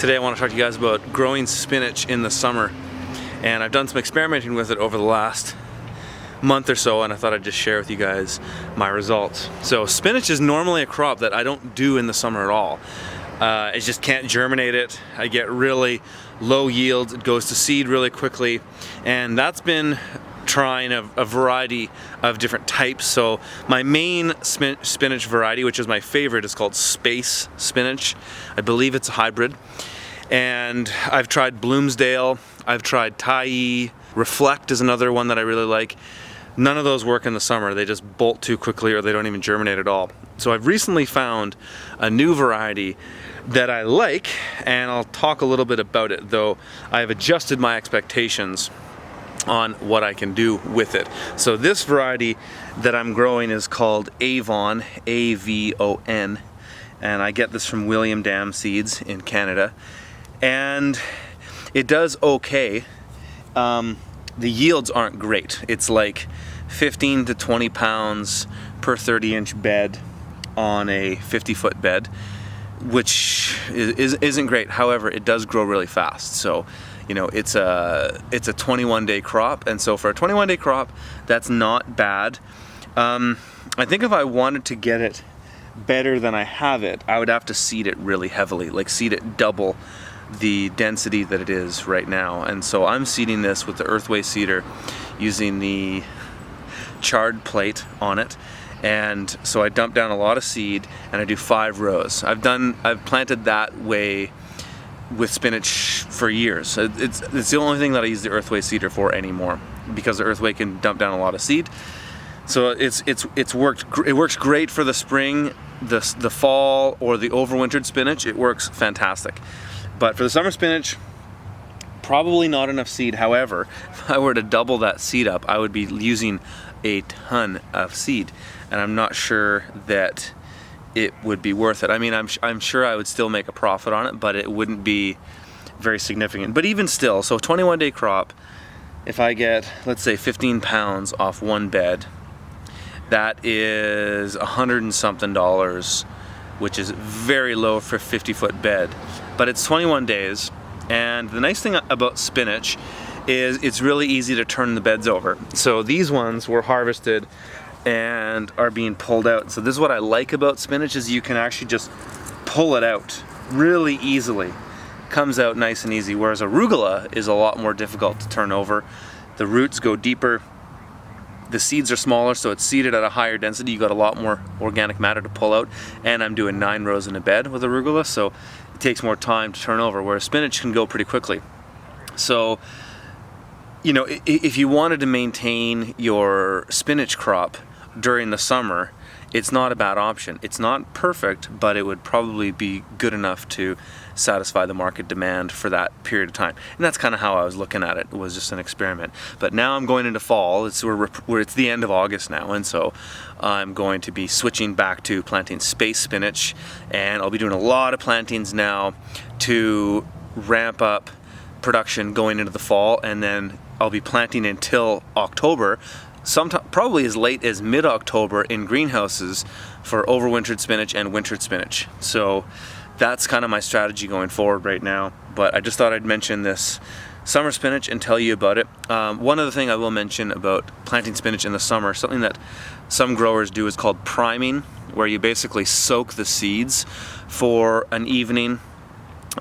Today I want to talk to you guys about growing spinach in the summer, and I've done some experimenting with it over the last month or so, and I thought I'd just share with you guys my results. So spinach is normally a crop that I don't do in the summer at all. I just can't germinate it. I get really low yields. It goes to seed really quickly, and that's been trying a variety of different types. So my main spinach variety, which is my favorite, is called Space Spinach. I believe it's a hybrid. And I've tried Bloomsdale, I've tried Thai, Reflect is another one that I really like. None of those work in the summer. They just bolt too quickly or they don't even germinate at all. So I've recently found a new variety that I like, and I'll talk a little bit about it, though I have adjusted my expectations on what I can do with it. So this variety that I'm growing is called Avon, A-V-O-N, and I get this from William Dam Seeds in Canada, and it does okay. The yields aren't great. It's like 15 to 20 pounds per 30-inch bed on a 50-foot bed, which isn't great. However, it does grow really fast. So, you know, it's a 21-day crop, and so for a 21-day crop, that's not bad. I think if I wanted to get it better than I have it, I would have to seed it really heavily, like seed it double the density that it is right now. And so I'm seeding this with the earthway seeder using the charred plate on it. And so I dump down a lot of seed and I do 5 rows. I've planted that way with spinach for years. It's the only thing that I use the earthway seeder for anymore, because the earthway can dump down a lot of seed. So it works great for the spring, the fall, or the overwintered spinach. It works fantastic. But for the summer spinach, probably not enough seed. However, if I were to double that seed up, I would be using a ton of seed, and I'm not sure that it would be worth it. I mean, I'm sure I would still make a profit on it, but it wouldn't be very significant. But even still, so 21-day crop, if I get, let's say, 15 pounds off one bed, that is $100 and something, which is very low for a 50-foot bed. But it's 21 days, and the nice thing about spinach is it's really easy to turn the beds over. So these ones were harvested and are being pulled out. So this is what I like about spinach, is you can actually just pull it out really easily. Comes out nice and easy, whereas arugula is a lot more difficult to turn over. The roots go deeper, the seeds are smaller, so it's seeded at a higher density. You got a lot more organic matter to pull out, and I'm doing 9 rows in a bed with arugula, so it takes more time to turn over, whereas spinach can go pretty quickly. So, you know, if you wanted to maintain your spinach crop during the summer, it's not a bad option. It's not perfect, but it would probably be good enough to satisfy the market demand for that period of time. And that's kind of how I was looking at it. It was just an experiment. But now I'm going into fall. It's the end of August now, and so I'm going to be switching back to planting space spinach, and I'll be doing a lot of plantings now to ramp up production going into the fall, and then I'll be planting until October, probably as late as mid-October in greenhouses for overwintered spinach and wintered spinach. So that's kind of my strategy going forward right now. But I just thought I'd mention this summer spinach and tell you about it. One other thing I will mention about planting spinach in the summer, something that some growers do, is called priming, where you basically soak the seeds for an evening,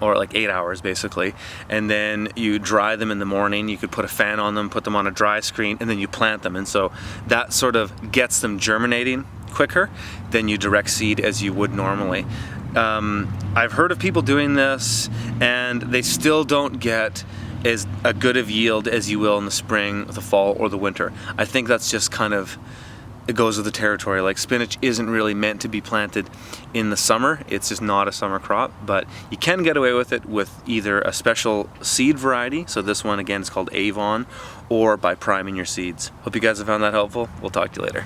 or like 8 hours basically, and then you dry them in the morning. You could put a fan on them, put them on a dry screen, and then you plant them. And so that sort of gets them germinating quicker than you direct seed as you would normally. I've heard of people doing this, and they still don't get as a good of yield as you will in the spring, the fall, or the winter. I think that's just kind of, it goes with the territory. Like, spinach isn't really meant to be planted in the summer. It's just not a summer crop, but you can get away with it with either a special seed variety, so this one again is called Avon, or by priming your seeds. Hope you guys have found that helpful. We'll talk to you later.